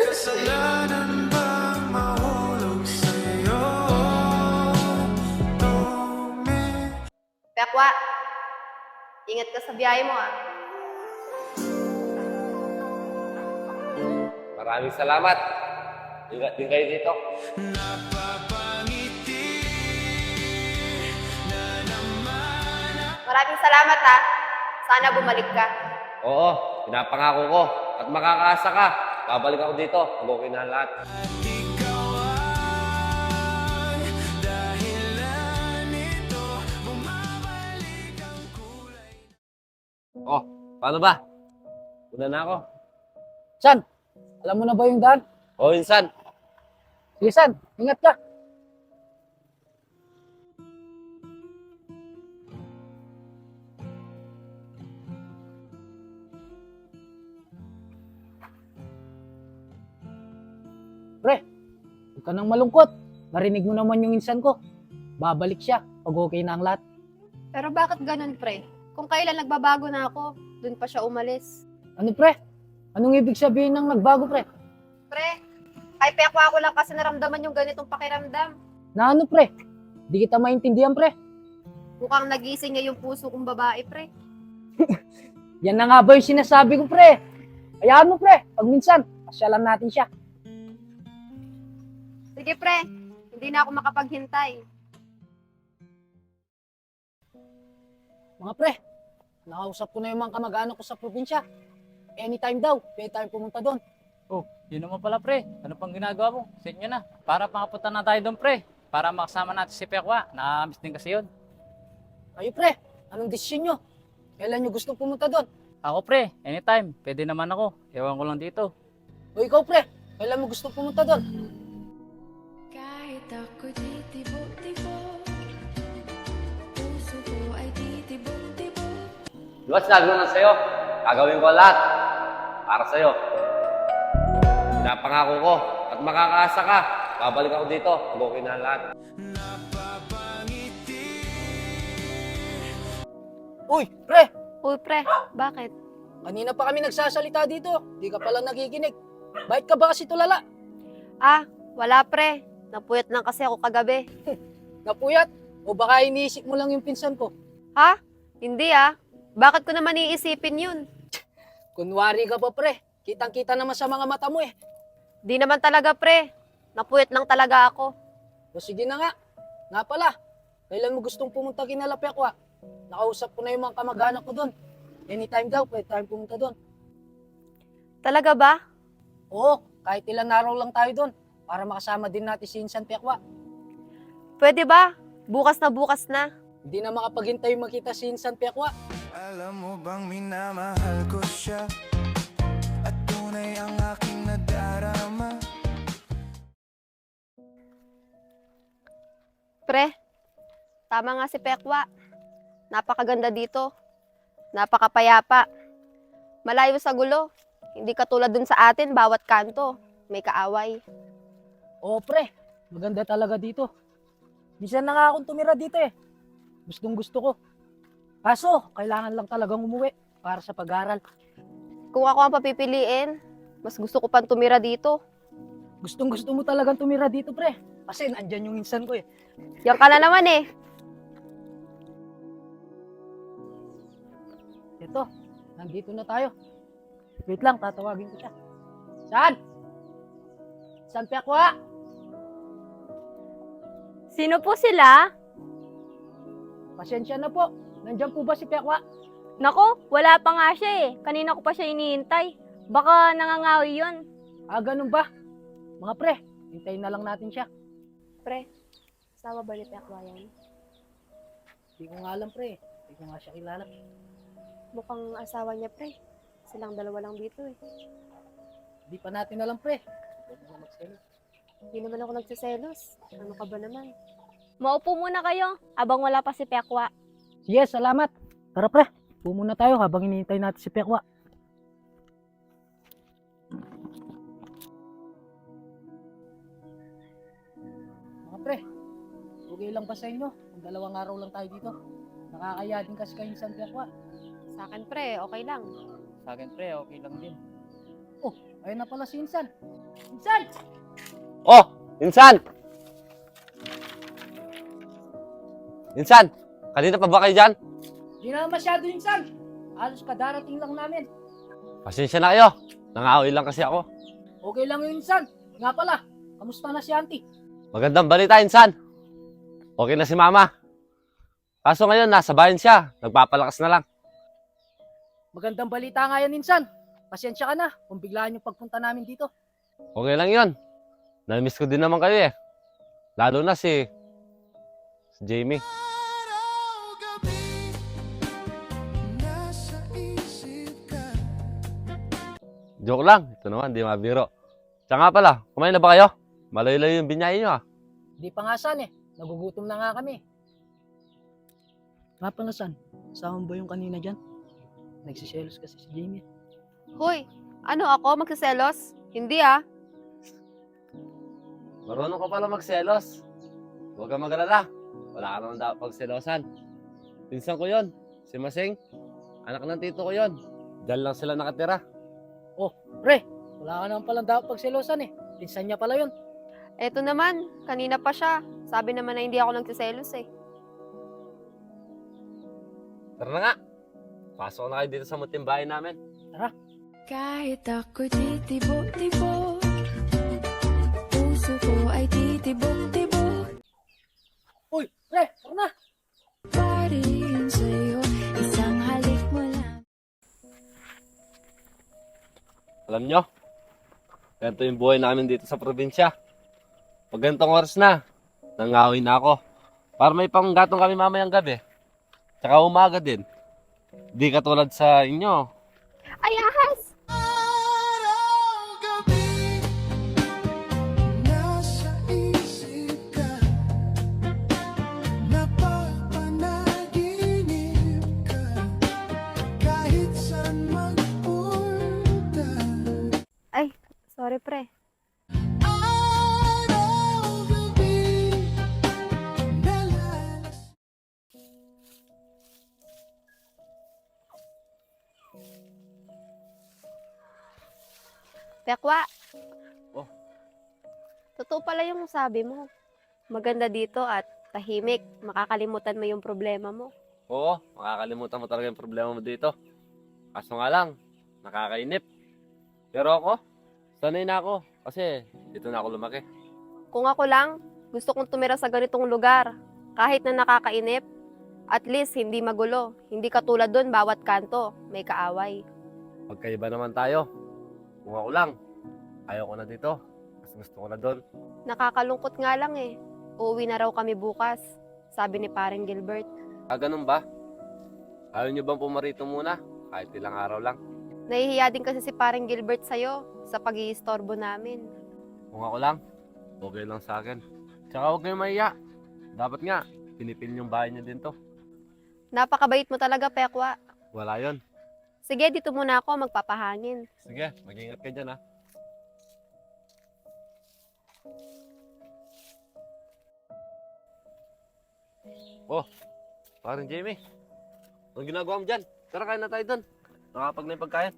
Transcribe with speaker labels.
Speaker 1: Kasalanan bang mahulog sa'yo? Tome.
Speaker 2: Pekwa, ingat ka sa biyahe mo ah.
Speaker 3: Maraming salamat. Ingat din kayo dito.
Speaker 1: Napapangiti na naman.
Speaker 2: Maraming salamat ha. Sana bumalik ka.
Speaker 3: Oo, pinapangako ko. At makakaasa ka. Babalik ako dito. Pag okay na lahat.
Speaker 1: At ikaw ay dahilan nito. Bumabalik ang kulay.
Speaker 3: Oh, paano ba? Una na ako.
Speaker 4: San, alam mo na ba yung daan?
Speaker 3: Oo, insan.
Speaker 4: Sige, San, ingat ka. Pre, huwag ka nang malungkot. Narinig mo naman yung insan ko. Babalik siya pag okay na ang lahat.
Speaker 2: Pero bakit ganun pre? Kung kailan nagbabago na ako, dun pa siya umalis.
Speaker 4: Ano pre? Anong ibig sabihin ng nagbago pre?
Speaker 2: Pre, ay Pekwa ko lang kasi naramdaman yung ganitong pakiramdam.
Speaker 4: Na ano pre? Di kita maintindihan pre.
Speaker 2: Mukhang nagising niya yung puso kong babae pre.
Speaker 4: Yan na nga ba yung sinasabi ko pre? Hayaan mo pre, pag minsan, pasyalan natin siya.
Speaker 2: Sige pre, hindi na ako makapaghintay.
Speaker 4: Mga pre, nakausap ko na yung mga kamag-anak ko sa probinsya. Anytime daw, pwede tayong pumunta doon.
Speaker 5: Oh, yun naman pala pre. Ano pang ginagawa mo? Set nyo na. Para makapunta na tayo doon pre. Para makasama natin si Pekwa. Nakakamiss din kasi yun.
Speaker 4: Kayo pre, anong desisyon nyo? Kailan nyo gusto pumunta doon?
Speaker 5: Ako pre, anytime. Pwede naman ako. Ewan ko lang dito.
Speaker 4: O ikaw pre, kailan mo gusto pumunta doon?
Speaker 6: Kahit ako'y titibok-tibok, puso ko ay titibok-tibok.
Speaker 3: Di ba sinabi ko na sa'yo? Gagawin ko lahat. Para sa'yo. Pinapangako ko. At makakaasa ka. Babalik ako dito. Pag okay na lahat.
Speaker 1: Napapangiti.
Speaker 4: Uy, pre,
Speaker 2: Uy pre, bakit?
Speaker 4: kanina pa kami nagsasalita dito. Di ka pala nakikinig. Bakit ka ba kasi tulala?
Speaker 2: Ah, wala pre. Napuyat lang kasi ako kagabi.
Speaker 4: Napuyat? O baka iniisip mo lang yung pinsan ko?
Speaker 2: Ha? Hindi ah. Bakit ko naman iisipin yun?
Speaker 4: Kunwari ka pa pre. Kitang-kita naman sa mga mata mo eh.
Speaker 2: Di naman talaga pre. Napuyat lang talaga ako.
Speaker 4: O sige na nga. Nga pala, kailan mo gustong pumunta kina Pekwa? Nakausap ko na yung mga kamag-anak ko doon. Anytime daw, pwede tayong pumunta doon.
Speaker 2: Talaga ba?
Speaker 4: Oo, kahit ilang araw lang tayo doon. Para makasama din natin si Insan Pekwa.
Speaker 2: Pwede ba? Bukas na.
Speaker 4: Hindi na makapaghintay makita si Insan Pekwa.
Speaker 1: Alam mo bang minamahal ko siya? At tunay ang aking nadarama.
Speaker 2: Pre, tama nga si Pekwa. Napakaganda dito. Napakapayapa. Malayo sa gulo. Hindi katulad dun sa atin, bawat kanto. May kaaway.
Speaker 4: Oo pre, maganda talaga dito. Minsan na nga akong tumira dito eh. Gustong gusto ko. Kaso, kailangan lang talagang umuwi para sa pag-aaral.
Speaker 2: Kung ako ang papipiliin, mas gusto ko pang tumira dito.
Speaker 4: Gustong gusto mo talagang tumira dito pre. Kasi nandyan yung insan ko eh.
Speaker 2: Yan ka na naman eh.
Speaker 4: Ito, nandito na tayo. Wait lang, tatawagin ko siya. Saan? Saan Pekwa?
Speaker 7: Sino po sila?
Speaker 4: Pasensya na po. Nandyan po ba si Pekwa?
Speaker 7: Nako, wala pa nga siya eh. Kanina ko pa siya hinihintay. Baka nangangawi yun.
Speaker 4: Ah, ganun ba? Mga pre, hintayin na lang natin siya.
Speaker 2: Pre, asawa ba ni Pekwa yan?
Speaker 4: Hindi ko nga alam pre. Hindi ko nga siya kilala.
Speaker 2: Mukhang asawa niya pre. Silang dalawa lang dito eh.
Speaker 4: Hindi pa natin alam pre. Huwag mo magselos.
Speaker 2: Hindi naman ako nagsiselos. Ano ka ba naman?
Speaker 7: Maupo muna kayo, abang wala pa si Pekwa.
Speaker 4: Sige, salamat. Tara pre, pumuna tayo habang hinihintay natin si Pekwa. Mga pre, okay lang ba sa inyo? Kung 2 araw lang tayo dito. Nakakaya din kasi kayo sa Pekwa.
Speaker 2: Sa akin pre, okay lang.
Speaker 5: Sa akin pre, okay lang din.
Speaker 4: Oh, ayun na pala si Insan. Insan!
Speaker 3: Oh, Insan! Insan, kanina pa ba kayo dyan?
Speaker 4: Di na masyado, Insan. Halos kadarating lang namin.
Speaker 3: Pasensya na kayo. Nangaaway lang kasi ako.
Speaker 4: Okay lang yun, Insan. Nga pala, kamusta na si Auntie?
Speaker 3: Magandang balita, Insan. Okay na si Mama. Kaso ngayon, nasa bayan siya. Nagpapalakas na lang.
Speaker 4: Magandang balita nga yan, Insan. Pasensya ka na kung biglaan yung pagpunta namin dito.
Speaker 3: Okay lang yon. Namiss ko din naman kayo eh. Lalo na si Jamie.
Speaker 1: Araw-gabi, nasa isip ka.
Speaker 3: Joke lang. Ito naman, di mabiro. Tsaka nga pala, kumain na ba kayo? Malayo-layo yung binyayin nyo ah.
Speaker 4: Di pa nga, San eh. Nagugutom na nga kami. Nga pala, San. Kasama ba yung kanina dyan? Nagsiselos kasi si Jamie.
Speaker 2: Hoy, ano ako? Magsiselos? Hindi ah.
Speaker 3: Marunong ka pala magselos. Huwag kang magalala. Wala ka naman dapat pagselosan. Pinsan ko yon, si Maseng. Anak ng tito ko yon. Diyan lang sila nakatira.
Speaker 4: Pre, wala ka naman palang dapat pagselosan eh. Pinsan niya pala yun.
Speaker 2: Eto naman, kanina pa siya. Sabi naman na hindi ako nagsiselos eh.
Speaker 3: Tara na nga. Pasok na kayo dito sa munting bahay namin.
Speaker 6: Kahit ako'y titibo-tibo, puso ko ay titibok-tibok.
Speaker 4: Uy, pre, tara na.
Speaker 6: Pari yun sa'yo, isang halik mo lang.
Speaker 3: Alam nyo, ganito yung buhay namin dito sa probinsya. Pag ganitong oras na, nangawin na ako. Para may panggatong kami mamayang gabi. Tsaka umaga din. Di katulad sa inyo.
Speaker 2: Ay, ahas!
Speaker 1: Araw-gabi, nasa isip ka. Napapanaginip ka. Kahit saan magpunta.
Speaker 2: Ay, sorry pre.
Speaker 1: Araw-gabi, nalalas.
Speaker 2: Pekwa.
Speaker 3: Oh.
Speaker 2: Totoo pala yung sabi mo. Maganda dito at tahimik. Makakalimutan mo yung problema mo.
Speaker 3: Oo, makakalimutan mo talaga yung problema mo dito. Kaso nga lang, nakakainip. Pero ako, sanay na ako. Kasi dito na ako lumaki.
Speaker 2: Kung ako lang, gusto kong tumira sa ganitong lugar. Kahit na nakakainip, at least hindi magulo. Hindi katulad doon, bawat kanto, may kaaway.
Speaker 3: Magkaiba naman tayo. Kung ako lang, ayaw ko na dito. Mas gusto ko na doon.
Speaker 2: Nakakalungkot nga lang eh. Uuwi na raw kami bukas, sabi ni paring Gilbert.
Speaker 3: Ganun ba? Ayaw nyo bang pumarito muna? Kahit ilang araw lang.
Speaker 2: Nahihiya din kasi si paring Gilbert sa'yo sa pag-iistorbo namin.
Speaker 3: Kung ako lang, okay lang sa akin. Tsaka huwag kayong mahiya. Dapat nga, pinipil yung bahay niyo din to.
Speaker 2: Napakabait mo talaga, Pekwa.
Speaker 3: Wala yon.
Speaker 2: Sige, dito muna ako magpapahangin.
Speaker 3: Sige, mag-ingat ka dyan ha. Oh, parang Jamie. Anong ginagawa mo dyan? Tara, kain na tayo doon. Nakapag na yung pagkain.